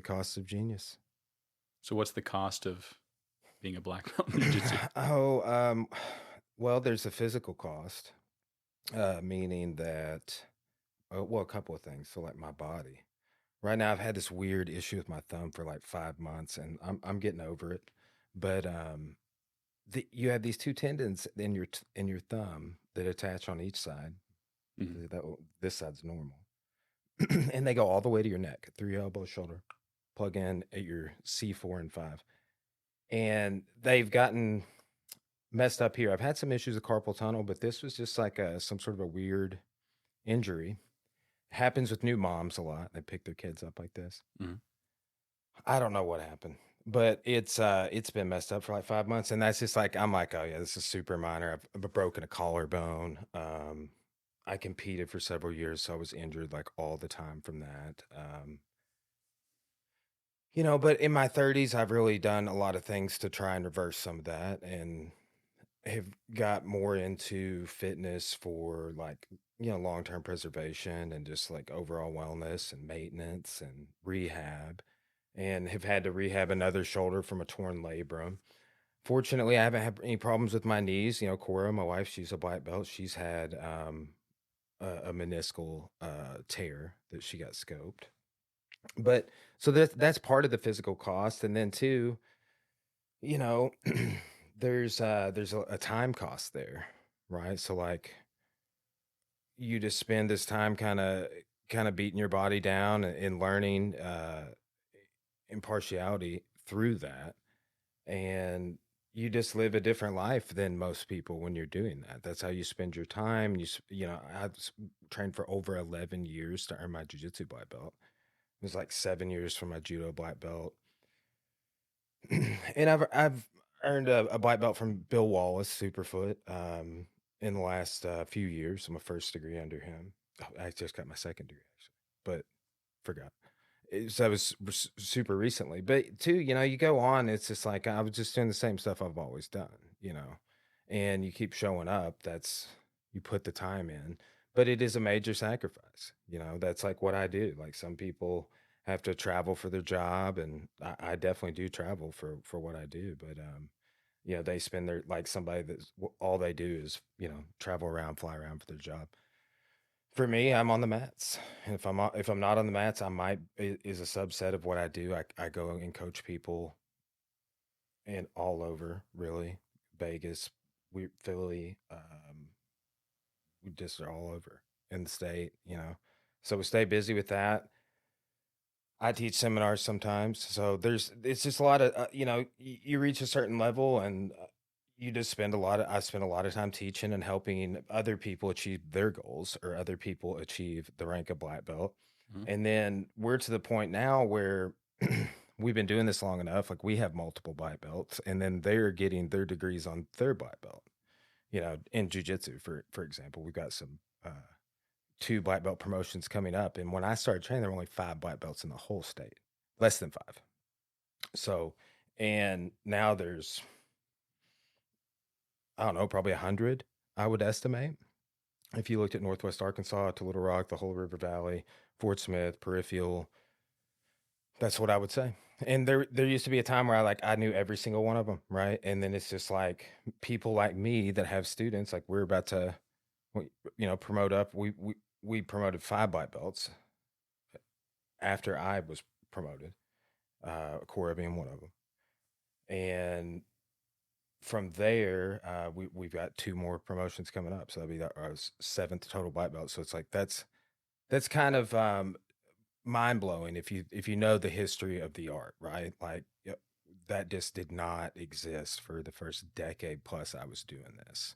The cost of genius. So what's the cost of being a black belt in jiu-jitsu? Oh, well, there's a physical cost, meaning that, well, a couple of things. So, like my body. Right now, I've had this weird issue with my thumb for like 5 months, and I'm getting over it. But you have these two tendons in your thumb that attach on each side. Mhm. This side's normal, and they go all the way to your neck, through your elbow, shoulder, plug in at your C4 and 5, and they've gotten messed up here. I've had some issues with carpal tunnel, but this was just like some sort of a weird injury. Happens with new moms a lot. They pick their kids up like this. Mhm. I don't know what happened, but it's been messed up for like 5 months, and that's just like I'm like, oh yeah, this is super minor. I've broken a collarbone. I competed for several years, so I was injured like all the time from that. But in my 30s, I've really done a lot of things to try and reverse some of that, and have got more into fitness for like long-term preservation and just like overall wellness and maintenance and rehab, and have had to rehab another shoulder from a torn labrum. Fortunately, I haven't had any problems with my knees. Cora, my wife, she's a black belt. She's had a meniscal tear that she got scoped. But so that's part of the physical cost, and then too, you know, there's a time cost there, right? So like you just spend this time kind of beating your body down and learning impartiality through that, and you just live a different life than most people when you're doing that. That's how you spend your time. I've trained for over 11 years to earn my jiu-jitsu black belt. It was like 7 years for my judo black belt. And I've earned a black belt from Bill Wallace, Superfoot, in the last few years. So my first degree under him. Oh, I just got my second degree actually, but forgot. So that was super recently. But too, you go on. It's just like I was just doing the same stuff I've always done, and you keep showing up. That's you put the time in, but it is a major sacrifice. That's like what I do. Like some people have to travel for their job, and I definitely do travel for what I do. But they spend their like somebody that's all they do is travel around, fly around for their job. For me, I'm on the mats. And if I'm not on the mats, I might is a subset of what I do. I go and coach people and all over, really. Vegas, Philly, we just are all over in the state. So we stay busy with that. I teach seminars sometimes, so it's just a lot of you reach a certain level, and you just I spend a lot of time teaching and helping other people achieve their goals, or other people achieve the rank of black belt. Mhm. And then we're to the point now where we've been doing this long enough, like we have multiple black belts, and then they're getting their degrees on their black belt. In jujitsu, for example, we've got some two black belt promotions coming up. And when I started training, there were only 5 black belts in the whole state, less than 5. So, and now there's, I don't know, probably 100, I would estimate. If you looked at Northwest Arkansas to Little Rock, the whole River Valley, Fort Smith, Peripheral, that's what I would say. And there used to be a time where I knew every single one of them, right? And then it's just like people like me that have students, like we're about to, promote up. We promoted 5 black belts after I was promoted, Cora being one of them. And from there, we've got 2 more promotions coming up, so that'll be our seventh total black belt. So it's like that's kind of mind blowing if you know the history of the art, right? Like that just did not exist for the first decade plus I was doing this.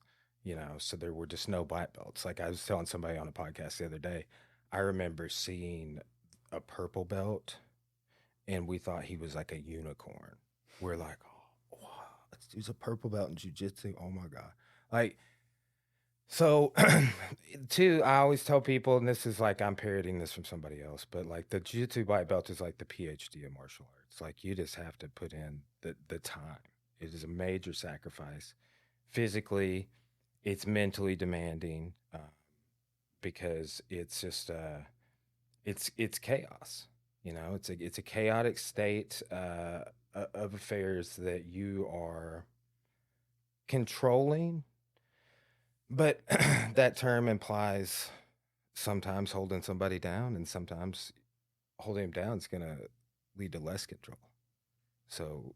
So there were just no black belts. Like I was telling somebody on a podcast the other day, I remember seeing a purple belt and we thought he was like a unicorn. We're like, oh, wow, he's a purple belt in jujitsu. Oh my god! Like, so, too. I always tell people, and this is like I'm parroting this from somebody else, but like the jujitsu black belt is like the PhD of martial arts. Like you just have to put in the time. It is a major sacrifice, physically. It's mentally demanding because it's just it's chaos. It's a chaotic state of affairs that you are controlling, but that term implies sometimes holding somebody down, and sometimes holding them down is going to lead to less control. So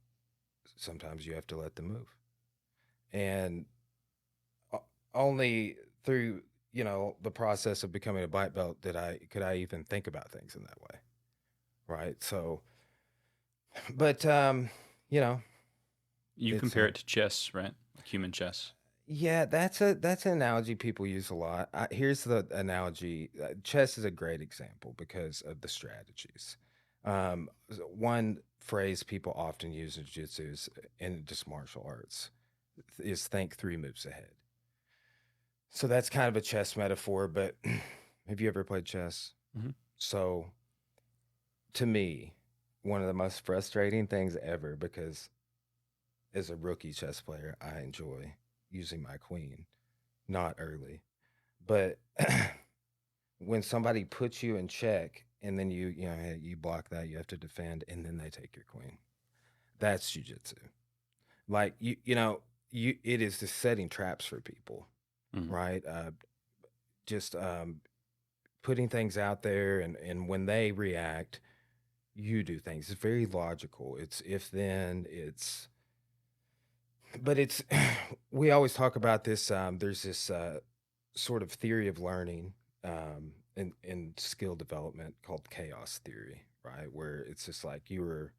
sometimes you have to let them move. And only through, the process of becoming a black belt could I even think about things in that way. Right. So, but, you know, You it's, compare it to chess, right? Like human chess. yeah, that's an analogy people use a lot. Here's the analogy. Chess is a great example because of the strategies. One phrase people often use in jiu-jitsu is, in just martial arts, is think 3 moves ahead. So that's kind of a chess metaphor, but have you ever played chess? Mm-hmm. So to me, one of the most frustrating things ever, because as a rookie chess player, I enjoy using my queen, not early. But when somebody puts you in check and then hey, you block that, you have to defend, and then they take your queen. That's jujitsu. Like it is just setting traps for people, Mm-hmm. right? Just putting things out there, and when they react, you do things. It's very logical. It's if then. But we always talk about this. There's this sort of theory of learning in skill development called chaos theory, right? Where it's just like you're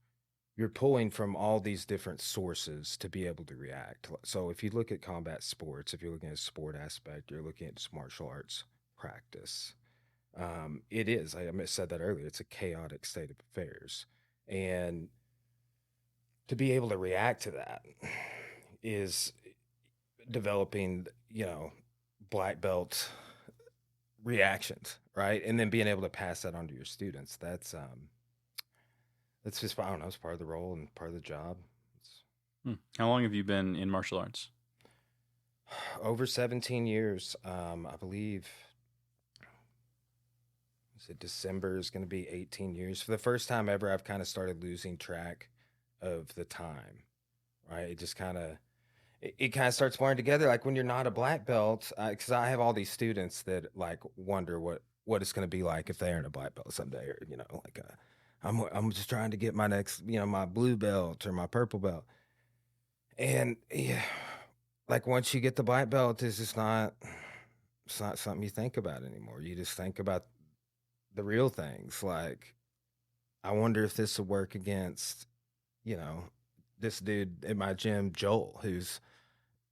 pulling from all these different sources to be able to react. So if you look at combat sports, if you're looking at a sport aspect, you're looking at just martial arts practice. It is. I said that earlier. It's a chaotic state of affairs, and to be able to react to that is developing, black belt reactions, right? And then being able to pass that on to your students. That's just, I don't know, it's part of the role and part of the job. It's How long have you been in martial arts? over 17 years. I believe, is it December is going to be 18 years. For the first time ever, I've kind of started losing track of the time, right? It kind of starts blurring together, like when you're not a black belt, because I have all these students that like wonder what it's going to be like if they earn a black belt someday, or like I'm just trying to get my next, my blue belt or my purple belt. And yeah, like once you get the black belt, it's not something you think about anymore. You just think about the real things. Like, I wonder if this will work against, you know, this dude in my gym, Joel, who's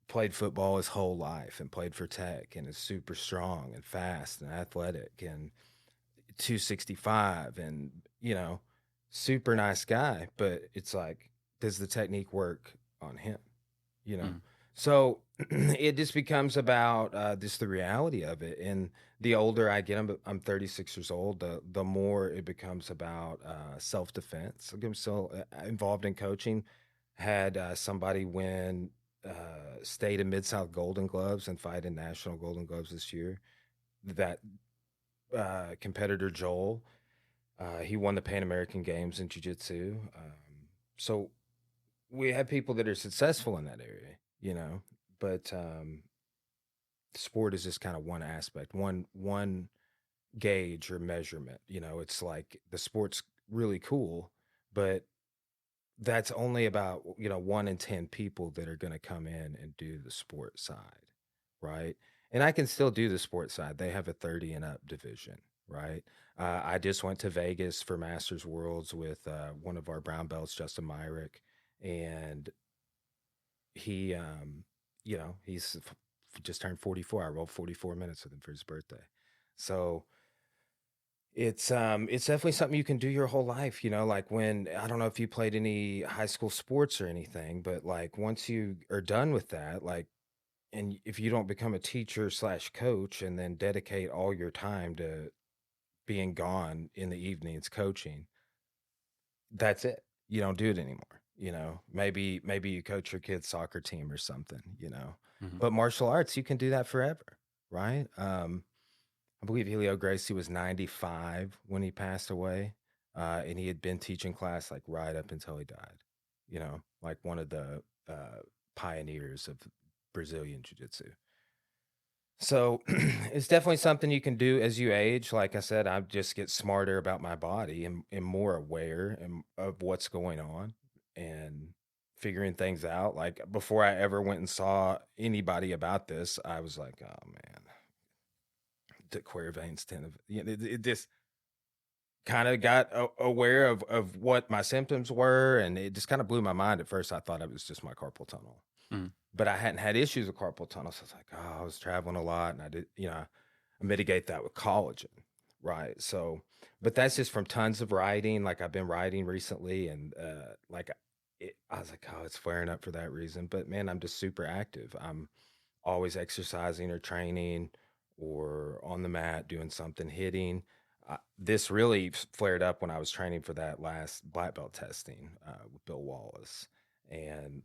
played football his whole life and played for Tech and is super strong and fast and athletic and 265 and, super nice guy. But it's like, does the technique work on him? You know? Mm-hmm. So it just becomes about just the reality of it. And the older I get, I'm 36 years old, the more it becomes about self defense. I'm still involved in coaching. Had somebody win state and Mid South Golden Gloves and fight in national Golden Gloves this year. That competitor Joel, he won the Pan American Games in Jiu Jitsu. So we have people that are successful in that area, but sport is just kind of one aspect, one gauge or measurement. It's like the sport's really cool, but that's only about 1 in 10 people that are going to come in and do the sport side, right? And I can still do the sport side. They have a 30 and up division, right? I just went to Vegas for Masters Worlds with one of our brown belts, Justin Myrick, and he, he's just turned 44. I rolled 44 minutes with him for his birthday, so it's definitely something you can do your whole life, like when I don't know if you played any high school sports or anything, but like once you are done with that, like, and if you don't become a teacher slash coach and then dedicate all your time to being gone in the evenings coaching, that's it. You don't do it anymore. Maybe you coach your kid's soccer team or something. Mm-hmm. But martial arts, you can do that forever, right? I believe Helio Gracie was 95 when he passed away. and he had been teaching class like right up until he died. Like one of the pioneers of Brazilian jiu-jitsu. So it's definitely something you can do as you age. Like I said, I just get smarter about my body and more aware of what's going on and figuring things out. Like before I ever went and saw anybody about this, I was like, oh man, the queer veins tend to, it just kind of got aware of what my symptoms were. And it just kind of blew my mind. At first, I thought it was just my carpal tunnel. Mm. But I hadn't had issues with carpal tunnel. So I was like, oh, I was traveling a lot and I did, I mitigate that with collagen. Right. So, but that's just from tons of writing. Like I've been writing recently and like I was like, oh, it's flaring up for that reason. But man, I'm just super active. I'm always exercising or training or on the mat doing something, hitting. This really flared up when I was training for that last black belt testing with Bill Wallace. And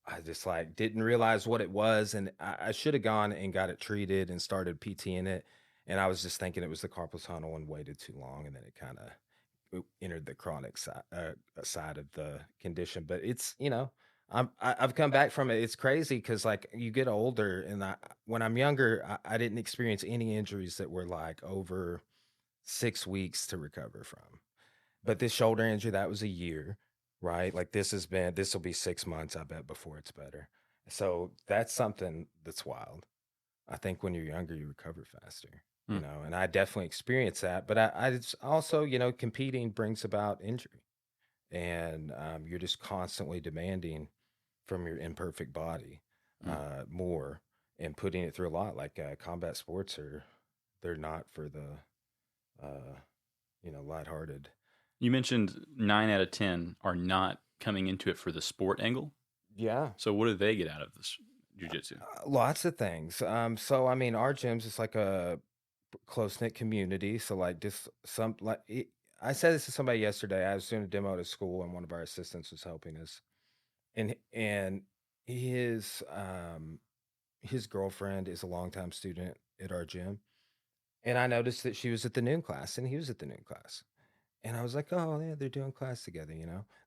I just like didn't realize what it was, and I should have gone and got it treated and started PTing it. And I was just thinking it was the carpal tunnel and waited too long, and then it kind of entered the chronic side of the condition. But it's I've come back from it. It's crazy because like you get older, and when I'm younger, I didn't experience any injuries that were like over 6 weeks to recover from. But this shoulder injury, that was a year, right? Like this will be 6 months, I bet, before it's better. So that's something that's wild. I think when you're younger, you recover faster, Mm. and I definitely experienced that. But it's also, competing brings about injury, and you're just constantly demanding from your imperfect body Mm. more and putting it through a lot. Like combat sports they're not for the, lighthearted. You mentioned 9 out of 10 are not coming into it for the sport angle. Yeah. So what do they get out of this jujitsu? Lots of things. So I mean, our gyms is like a close knit community. So like just I said this to somebody yesterday. I was doing a demo at a school, and one of our assistants was helping us, and his girlfriend is a longtime student at our gym, and I noticed that she was at the noon class, and he was at the noon class. And I was like, oh, yeah, they're doing class together.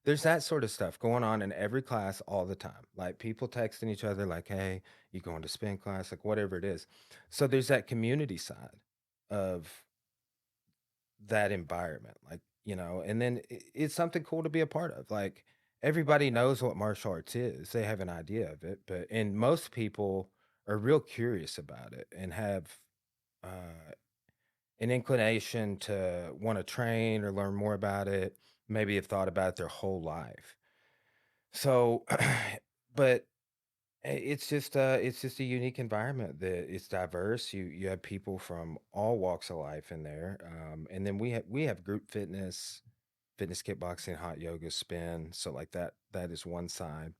There's that sort of stuff going on in every class all the time. Like people texting each other, like, hey, you going to spin class, like whatever it is. So there's that community side of that environment, like, and then it's something cool to be a part of. Like everybody knows what martial arts is, they have an idea of it, and most people are real curious about it and have uh, an inclination to want to train or learn more about it, maybe have thought about it their whole life. So, but it's just a unique environment that it's diverse. You have people from all walks of life in there, and then we have group fitness kickboxing, hot yoga, spin. So like that is one side,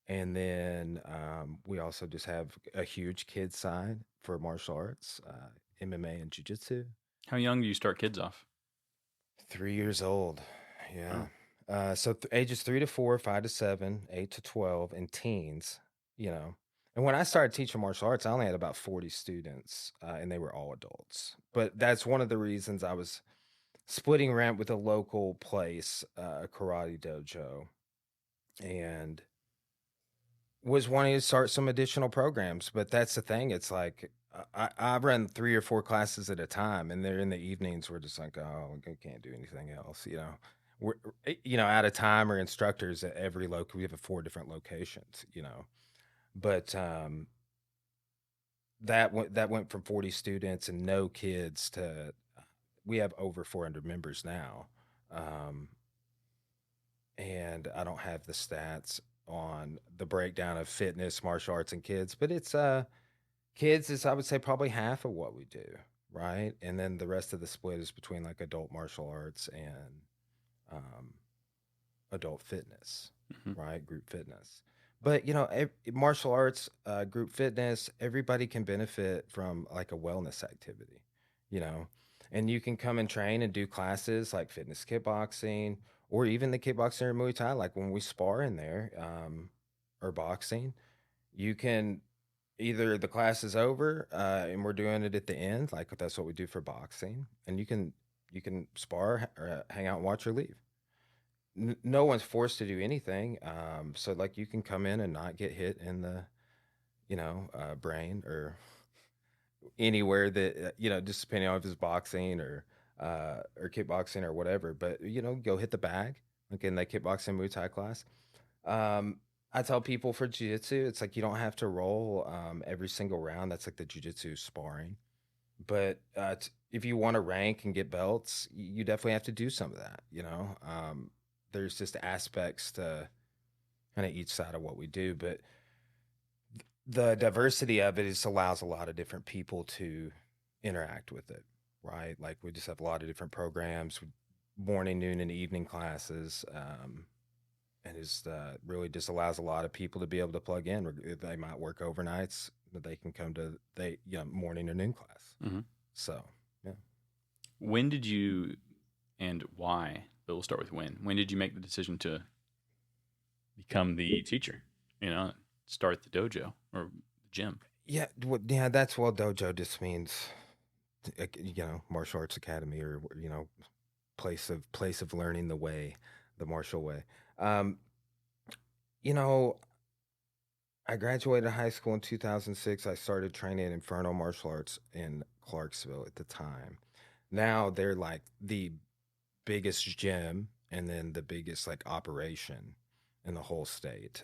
and then we also just have a huge kids side for martial arts, MMA and jiu-jitsu. How young do you start kids off? 3 years old. Yeah. Oh. So ages 3 to 4, 5 to 7, 8 to 12, and teens, you know. And when I started teaching martial arts, I only had about 40 students, and they were all adults. But that's one of the reasons I was splitting rent with a local place, a karate dojo, and was wanting to start some additional programs. But that's the thing. It's like I run 3 or 4 classes at a time, and they're in the evenings. We're just like, oh, we can't do anything else, We're out of time or instructors at every local. We have 4 different locations. But that went from 40 students and no kids to we have over 400 members now. Um, and I don't have the stats on the breakdown of fitness, martial arts, and kids, but it's kids is, I would say, probably half of what we do, right? And then the rest of the split is between like adult martial arts and um, adult fitness, Mm-hmm. right? Group fitness. But martial arts, group fitness, everybody can benefit from like a wellness activity, you know, and you can come and train and do classes like fitness kickboxing or even the kickboxing or Muay Thai. Like when we spar in there, or boxing, you can either the class is over, and we're doing it at the end, like that's what we do for boxing, and You can spar or hang out and watch or leave. No one's forced to do anything. So like you can come in and not get hit in the, brain or anywhere that just depending on if it's boxing or kickboxing or whatever. But go hit the bag. Again, that kickboxing Muay Thai class. Um, I tell people for jiu-jitsu, it's like you don't have to roll every single round. That's like the jiu-jitsu sparring. But if you want to rank and get belts, you definitely have to do some of that. There's just aspects to kind of each side of what we do, but the diversity of it just allows a lot of different people to interact with it, right? Like we just have a lot of different programs, morning, noon, and evening classes, and it's really just allows a lot of people to be able to plug in. They might work overnights, but they can come to morning or noon class. Mm-hmm. So yeah. When did you and why? But we'll start with when. When did you make the decision to become the teacher? Start the dojo or the gym. Yeah, yeah, that's what dojo just means. Martial arts academy or place of learning the way, the martial way. Um, you know, I graduated high school in 2006. I started training Inferno Martial Arts in Clarksville at the time. Now they're like the biggest gym and then the biggest like operation in the whole state.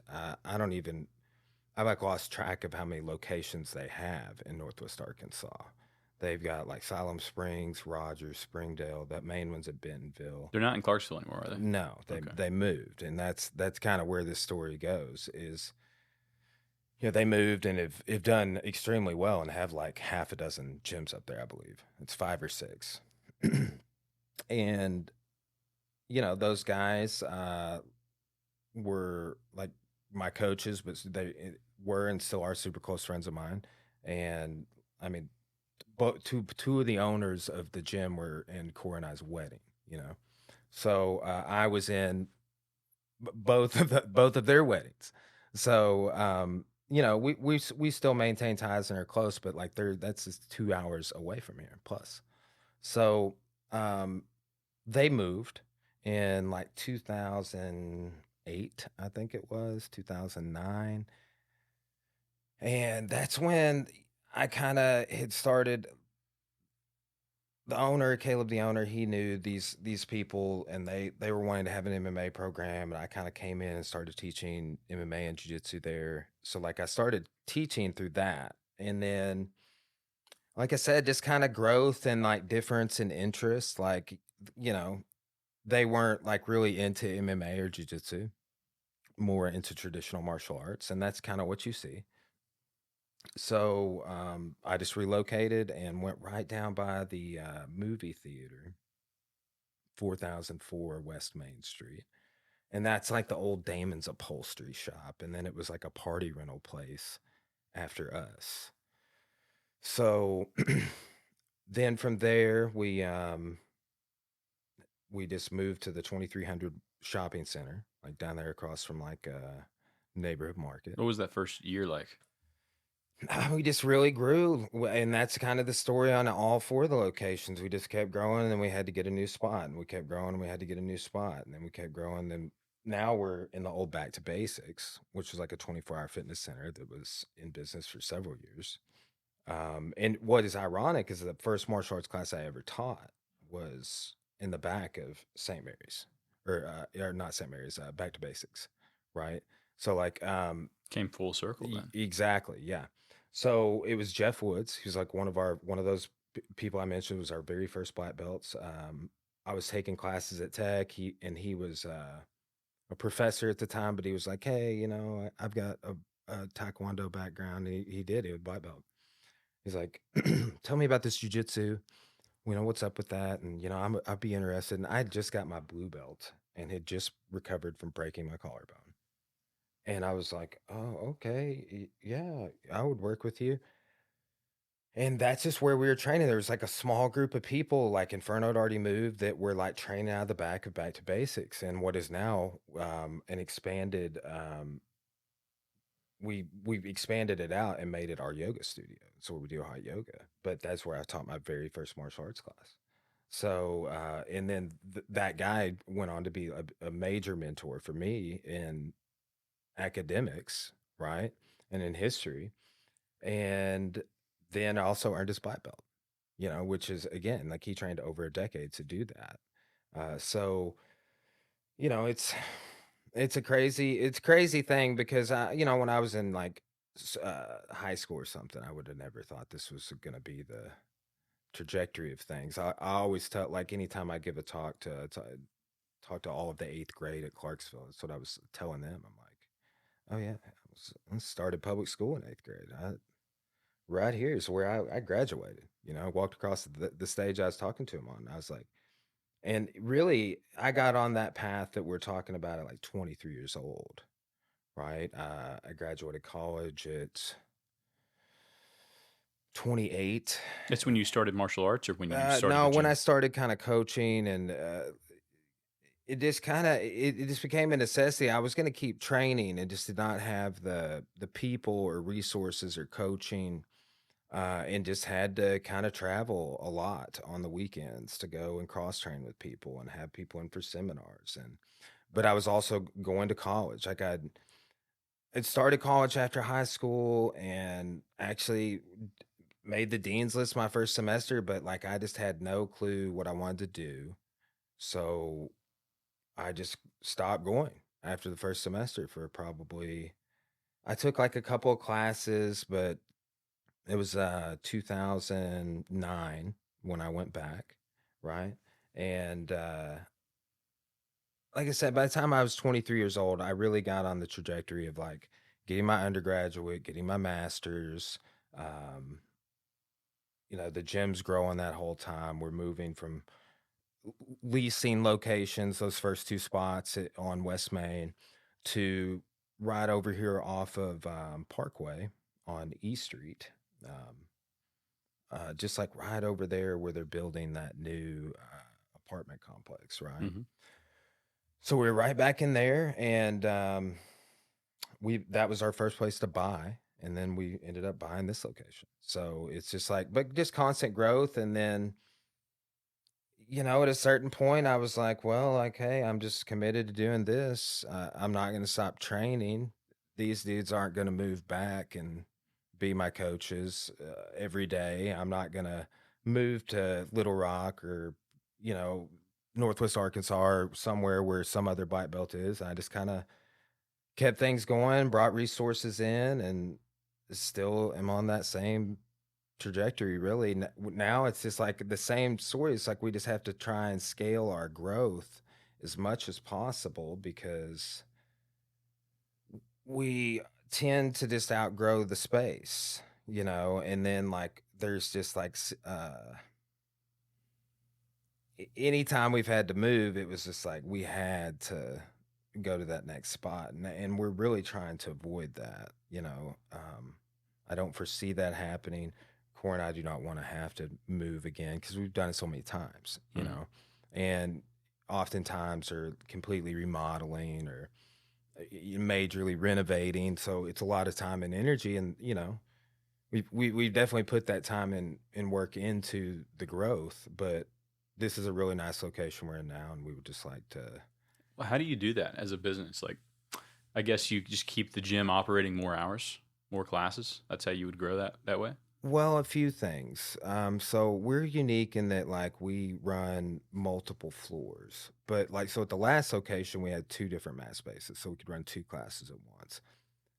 I've like lost track of how many locations they have in Northwest Arkansas. They've got like Siloam Springs, Rogers, Springdale. That main one's at Bentonville. They're not in Clarksville anymore, are they? No, Okay. they moved, and that's kind of where this story goes. Is they moved and have done extremely well and have like half a dozen gyms up there. I believe it's 5 or 6, and those guys were like my coaches, but they were and still are super close friends of mine. And I mean, but two of the owners of the gym were in Cora and I's wedding. So I was in both of their weddings. So we still maintain ties and are close, but like that's just 2 hours away from here plus. So they moved in like 2008, I think it was 2009, and that's when I kind of had started. The owner, Caleb, the owner, he knew these people, and they were wanting to have an MMA program, and I kind of came in and started teaching MMA and jiu-jitsu there. So like I started teaching through that, and then like I said, just kind of growth and like difference in interest. Like they weren't like really into MMA or jiu-jitsu, more into traditional martial arts, and that's kind of what you see. So I just relocated and went right down by the movie theater, 4004 West Main Street. And that's like the old Damon's upholstery shop. And then it was like a party rental place after us. So then from there, we just moved to the 2300 shopping center, like down there across from like a neighborhood market. What was that first year like? We just really grew, and that's kind of the story on all 4 of the locations. We just kept growing, and then we had to get a new spot, and we kept growing, and we had to get a new spot, and then we kept growing. Then now we're in the old Back to Basics, which was like a 24-hour fitness center that was in business for several years. And what is ironic is the first martial arts class I ever taught was in the back of St. Mary's, or not St. Mary's, Back to Basics, right? So like, Came full circle then. exactly, yeah. So it was Jeff Woods. He was like one of those people I mentioned, was our very first black belts. I was taking classes at Tech. He was a professor at the time, but he was like, "Hey, I've got a Taekwondo background." He did. He was black belt. He's like, "Tell me about this jujitsu. What's up with that?" And I'd be interested. And I had just got my blue belt and had just recovered from breaking my collarbone. And I was like, "Oh, okay, yeah, I would work with you." And that's just where we were training. There was like a small group of people, like Inferno had already moved, that were like training out of the back of Back to Basics, and what is now an expanded. We've expanded it out and made it our yoga studio. So we do hot yoga, but that's where I taught my very first martial arts class. So, and then that guy went on to be a major mentor for me in academics, right? And in history. And then also earned his black belt, which is, again, like he trained over a decade to do that. So, you know, it's crazy thing because when I was in like high school or something, I would have never thought this was going to be the trajectory of things. I always tell, like, anytime I give a talk to all of the eighth grade at Clarksville, that's what I was telling them. I'm like, oh yeah, I started public school in eighth grade. Right here is where I graduated. I walked across the stage I was talking to him on. I was like, and really, I got on that path that we're talking about at like 23 years old, right? I graduated college at 28. That's when you started martial arts, or when you started No, the when I gym? started kind of coaching, and it just became a necessity. I was going to keep training and just did not have the people or resources or coaching, and just had to kind of travel a lot on the weekends to go and cross train with people and have people in for seminars. But I was also going to college. Like I'd started college after high school and actually made the dean's list my first semester, but like I just had no clue what I wanted to do. So I just stopped going after the first semester for probably, I took like a couple of classes, but it was 2009 when I went back, right? And like I said, by the time I was 23 years old, I really got on the trajectory of like getting my undergraduate, getting my master's. Um, the gym's growing that whole time. We're moving from leasing locations, those first two spots on West Main, to right over here off of Parkway on E Street. Just like right over there where they're building that new apartment complex, right? Hmm. So we were right back in there, and we that was our first place to buy, and then we ended up buying this location. So it's just like, but just constant growth, and then at a certain point, I was like, well, like, hey, I'm just committed to doing this. I'm not going to stop training. These dudes aren't going to move back and be my coaches every day. I'm not going to move to Little Rock or, you know, Northwest Arkansas or somewhere where some other black belt is. I just kind of kept things going, brought resources in, and still am on that same trajectory. Really, now it's just like the same story. It's like we just have to try and scale our growth as much as possible because we tend to just outgrow the space, and then like there's just like anytime we've had to move, it was just like we had to go to that next spot, and we're really trying to avoid that. I don't foresee that happening. Core and I do not want to have to move again because we've done it so many times, and oftentimes are completely remodeling or majorly renovating. So it's a lot of time and energy, and we've definitely put that time and work into the growth. But this is a really nice location we're in now, and we would just like to. Well, how do you do that as a business? Like, I guess you just keep the gym operating more hours, more classes. That's how you would grow that way. Well, a few things. So we're unique in that like we run multiple floors, but like so at the last location we had two different mat spaces, so we could run two classes at once.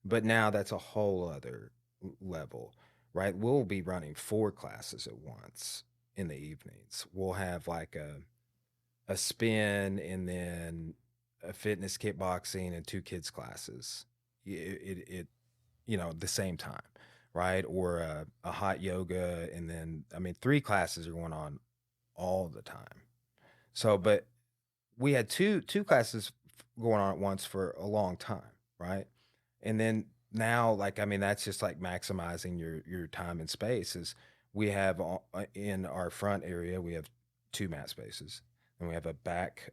But now that's a whole other level, right? We'll be running four classes at once in the evenings. We'll have like a spin and then a fitness kickboxing and two kids classes. It the same time, right? Or a hot yoga, and then I mean three classes are going on all the time. So, but we had two classes going on at once for a long time, right? And then now, like I mean, that's just like maximizing your time and space. Is we have in our front area we have two mat spaces, and we have a back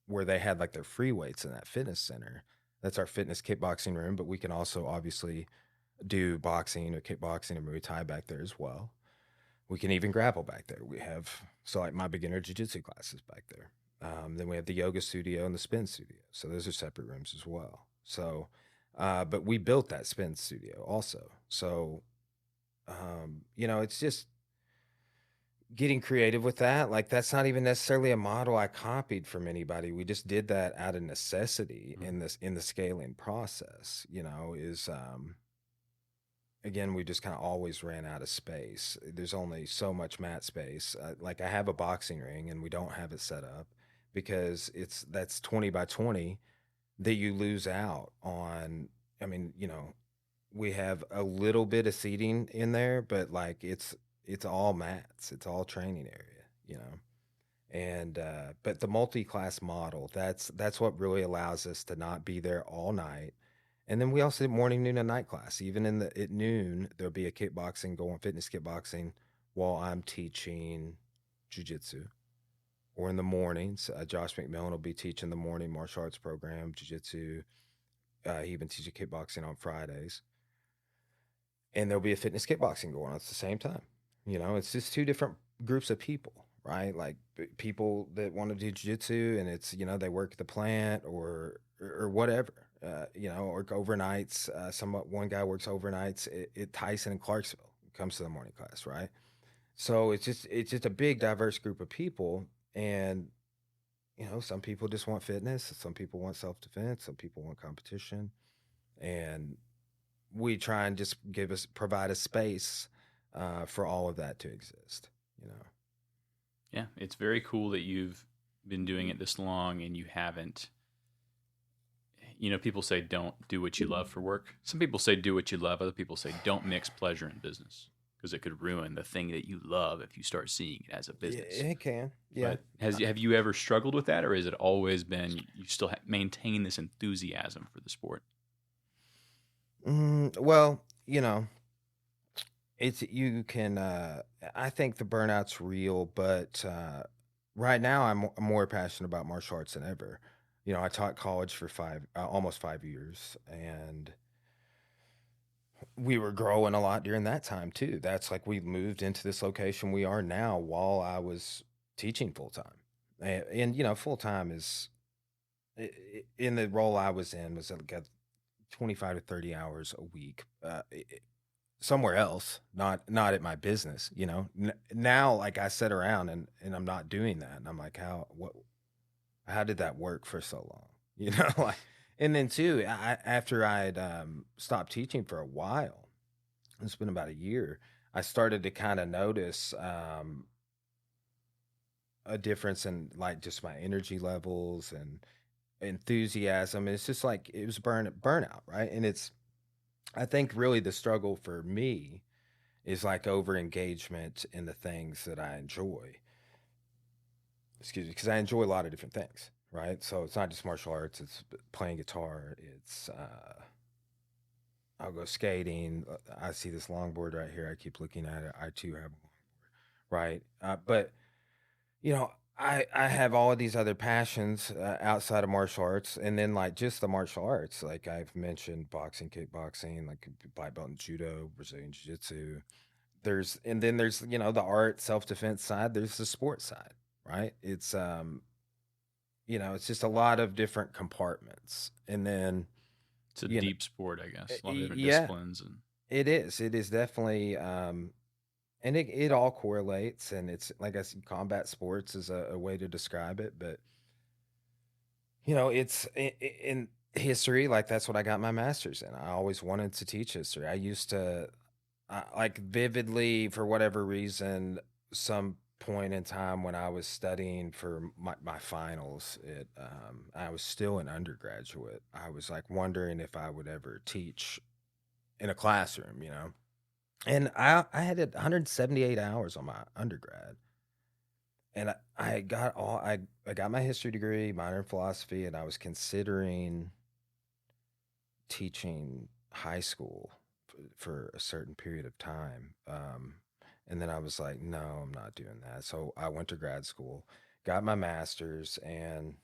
where they had like their free weights in that fitness center. That's our fitness kickboxing room, but we can also obviously do boxing or kickboxing and Muay Thai back there as well. We can even grapple back there. We have, so like my beginner jiu-jitsu classes back there. Then we have the yoga studio and the spin studio. So those are separate rooms as well. So, but we built that spin studio also. So, it's just getting creative with that. Like that's not even necessarily a model I copied from anybody. We just did that out of necessity Mhm. in the scaling process, is again, we just kind of always ran out of space. There's only so much mat space. Like I have a boxing ring and we don't have it set up because that's 20 by 20 that you lose out on. I mean, we have a little bit of seating in there, but like it's all mats. It's all training area. And but the multi-class model, that's what really allows us to not be there all night. And then we also do morning, noon, and night class. Even at noon, there'll be a kickboxing going, fitness kickboxing, while I'm teaching jujitsu. Or in the mornings, Josh McMillan will be teaching the morning martial arts program, jujitsu. He even teaches kickboxing on Fridays, and there'll be a fitness kickboxing going on at the same time. It's just two different groups of people, right? Like people that want to do jiu-jitsu and it's, they work at the plant or whatever, or overnights. One guy works overnights at Tyson in Clarksville, comes to the morning class, right? So it's just a big diverse group of people. And, some people just want fitness, some people want self-defense, some people want competition. And we try and just provide a space for all of that to exist. You know. Yeah, it's very cool that you've been doing it this long and you haven't. People say don't do what you love for work. Some people say do what you love. Other people say don't mix pleasure and business because it could ruin the thing that you love if you start seeing it as a Yeah, business. it can. Yeah. But have you ever struggled with that, or has it always been you still maintain this enthusiasm for the sport? Well, it's you can. I think the burnout's real, but right now I'm more passionate about martial arts than ever. I taught college for almost 5 years, and we were growing a lot during that time too. That's like we moved into this location we are now while I was teaching full time, and full time is in the role I was in was like 25 to 30 hours a week. Somewhere else, not at my business. Now like I sit around and I'm not doing that, and I'm like, how did that work for so long? Like, and then too, after I'd stopped teaching for a while, it's been about a year, I started to kind of notice a difference in like just my energy levels and enthusiasm. It's just like it was burnout, right? And I think really the struggle for me is like over engagement in the things that I enjoy. Excuse me, because I enjoy a lot of different things, right? So it's not just martial arts, it's playing guitar, it's I'll go skating. I see this longboard right here. I keep looking at it. I too have one, right? But you know, I have all of these other passions outside of martial arts, and then like just the martial arts. Like I've mentioned, boxing, kickboxing, like black belt in judo, Brazilian jiu-jitsu. There's the art, self-defense side. There's the sports side, right? It's just a lot of different compartments, and then It's a you know, deep sport, I guess. A lot of different yeah, disciplines, and it is. It is definitely. And it all correlates, and it's like I said, combat sports is a way to describe it. But it's in history, like that's what I got my master's in. I always wanted to teach history. I used to like vividly, for whatever reason, some point in time when I was studying for my finals, I was still an undergraduate. I was like wondering if I would ever teach in a classroom. And I had 178 hours on my undergrad, and I got my history degree, minor in philosophy, and I was considering teaching high school for a certain period of time. And then I was like, no, I'm not doing that. So I went to grad school, got my master's, and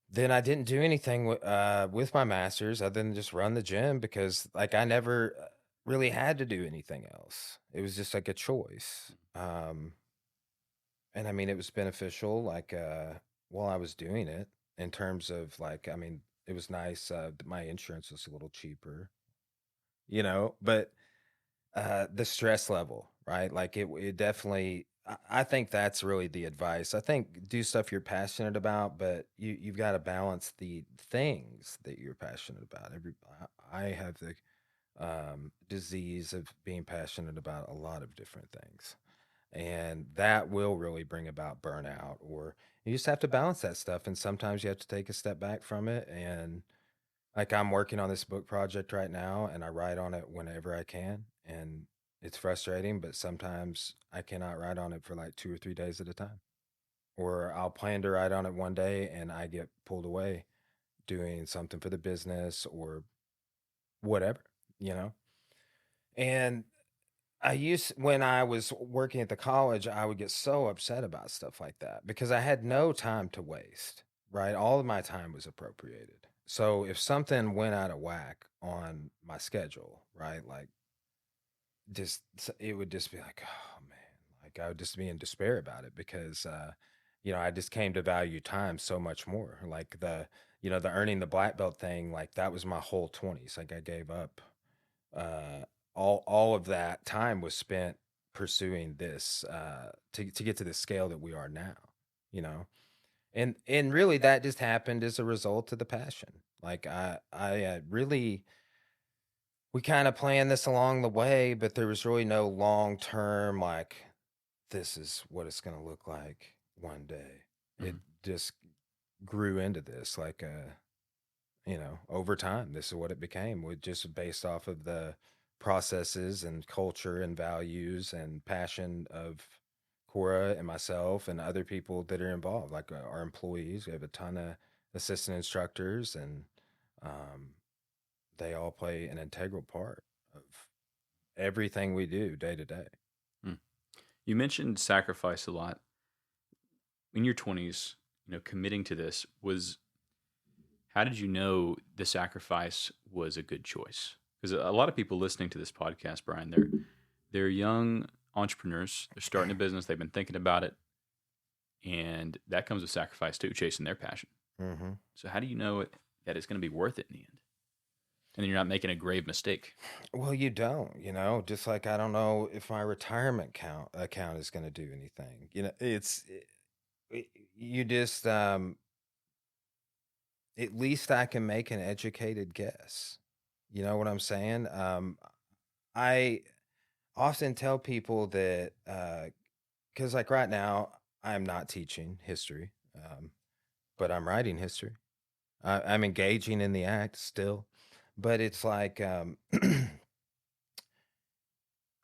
then I didn't do anything with my master's other than just run the gym because, like, I never. really had to do anything else. It was just like a choice. And I mean, it was beneficial, like, while I was doing it in terms of like, I mean, it was nice. My insurance was a little cheaper, but the stress level, right? Like it definitely, I think that's really the advice. I think do stuff you're passionate about, but you've got to balance the things that you're passionate about. I have the disease of being passionate about a lot of different things. And that will really bring about burnout, or you just have to balance that stuff. And sometimes you have to take a step back from it. And like I'm working on this book project right now and I write on it whenever I can. And it's frustrating, but sometimes I cannot write on it for like 2 or 3 days at a time. Or I'll plan to write on it one day and I get pulled away doing something for the business or whatever, you know? And when I was working at the college, I would get so upset about stuff like that because I had no time to waste, right? All of my time was appropriated. So if something went out of whack on my schedule, right? Like it would just be like, oh man, like I would just be in despair about it because, I just came to value time so much more. Like the earning the black belt thing, like that was my whole 20s. Like I gave up uh, all of that time was spent pursuing this to get to the scale that we are now, you know. And really that just happened as a result of the passion. Like I really we kind of planned this along the way, but there was really no long term like this is what it's going to look like one day. It Mhm. just grew into this like over time. This is what it became, with just based off of the processes and culture and values and passion of Cora and myself and other people that are involved, like our employees. We have a ton of assistant instructors, and um, they all play an integral part of everything we do day to day. Mm. You mentioned sacrifice a lot in your 20s. Committing to this was, how did you know the sacrifice was a good choice? Because a lot of people listening to this podcast, Brian, they're young entrepreneurs. They're starting a business. They've been thinking about it, and that comes with sacrifice too, chasing their passion. Hmm. So how do you know that it's going to be worth it in the end, and then you're not making a grave mistake? Well, you don't, just like I don't know if my retirement account is going to do anything. You just at least I can make an educated guess. You know what I'm saying? I often tell people that because like right now I'm not teaching history, but I'm writing history. I'm engaging in the act still, but it's like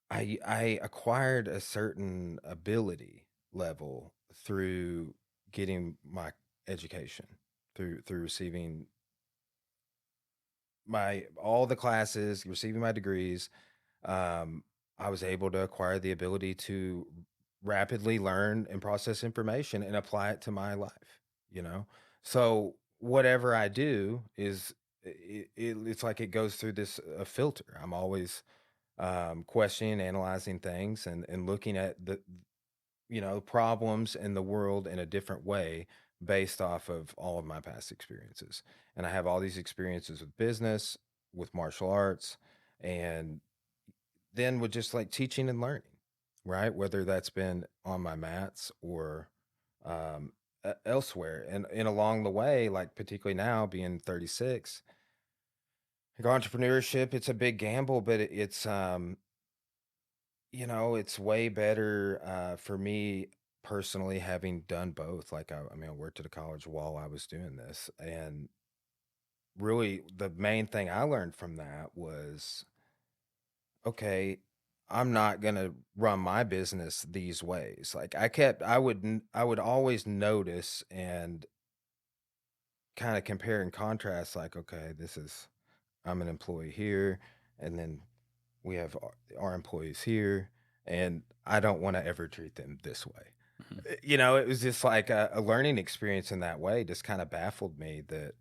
I acquired a certain ability level through getting my education, through receiving my all the classes, receiving my degrees. um, I was able to acquire the ability to rapidly learn and process information and apply it to my life, you know? So whatever I do is it's like it goes through this filter. I'm always questioning, analyzing things, and looking at the problems in the world in a different way based off of all of my past experiences. And I have all these experiences with business, with martial arts, and then with just like teaching and learning, right? Whether that's been on my mats or um, elsewhere. And along the way, like particularly now being 36, like entrepreneurship, it's a big gamble, but it's way better for me personally having done both. Like, I mean, I worked at a college while I was doing this. And really, the main thing I learned from that was okay, I'm not going to run my business these ways. Like, I would always notice and kind of compare and contrast, like, okay, I'm an employee here. And then we have our employees here, and I don't want to ever treat them this way. Mhm. It was just like a learning experience in that way. Just kind of baffled me that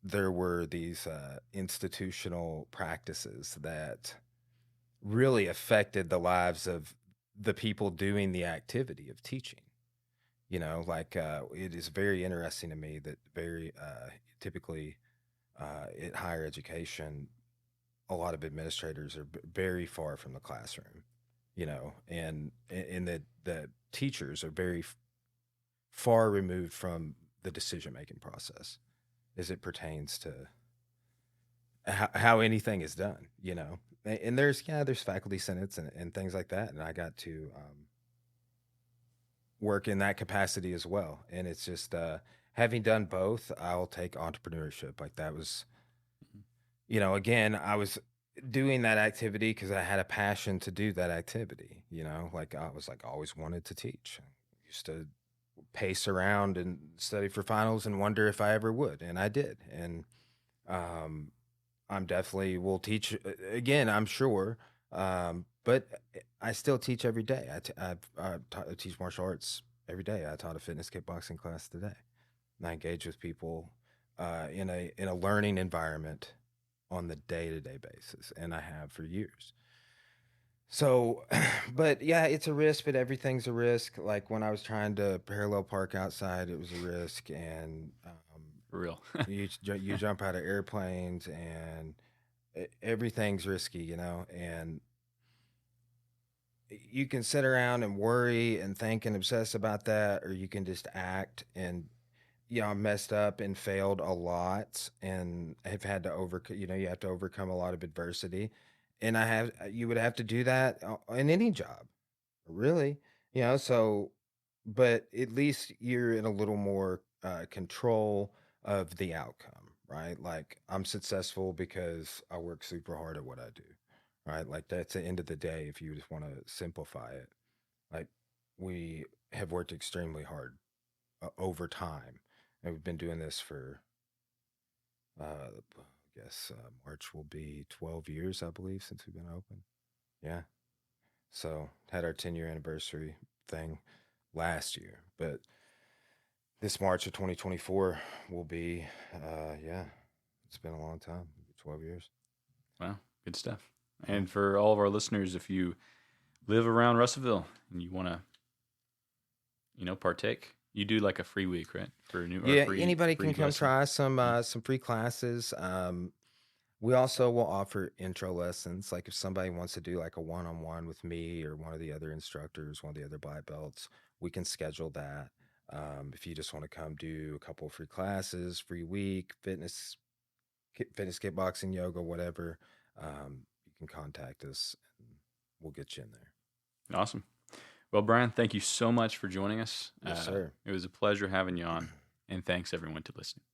there were these institutional practices that really affected the lives of the people doing the activity of teaching. Like it is very interesting to me that very typically at higher education, a lot of administrators are very far from the classroom, and the teachers are very far removed from the decision making process as it pertains to how anything is done. And there's faculty senates and things like that, and I got to work in that capacity as well. And it's just having done both, I'll take entrepreneurship. Like that was, again, I was doing that activity because I had a passion to do that activity. Like I was like always wanted to teach. I used to pace around and study for finals and wonder if I ever would, and I did. And um, I'm definitely will teach again, I'm sure. But I still teach every day. I teach martial arts every day. I taught a fitness kickboxing class today. And I engage with people in a learning environment on the day-to-day basis, and I have for years. So, but yeah, it's a risk, but everything's a risk. Like when I was trying to parallel park outside, it was a risk, and For real. you jump out of airplanes, and everything's risky, and you can sit around and worry and think and obsess about that, or you can just act. And I messed up and failed a lot, and have had to overcome. You have to overcome a lot of adversity, and you would have to do that in any job, really. So, but at least you're in a little more control of the outcome, right? Like I'm successful because I work super hard at what I do, right? Like that's the end of the day. If you just want to simplify it, like we have worked extremely hard over time, and we've been doing this for, I guess March will be 12 years, I believe, since we've been open. Yeah. So had our 10-year anniversary thing last year, but this March of 2024 will be, yeah, it's been a long time, 12 years. Wow, good stuff. Yeah. And for all of our listeners, if you live around Russellville and you want to, partake, you do like a free week, right? For new or Yeah, free anybody free can come lesson. try Yeah. some free classes. We also will offer intro lessons. Like if somebody wants to do like a one-on-one with me or one of the other instructors, one of the other black belts, we can schedule that. If you just want to come do a couple of free classes, free week, fitness, kickboxing, yoga, whatever, you can contact us and we'll get you in there. Awesome. Well, Brian, thank you so much for joining us. Yes, sir. It was a pleasure having you on, and thanks everyone to listening.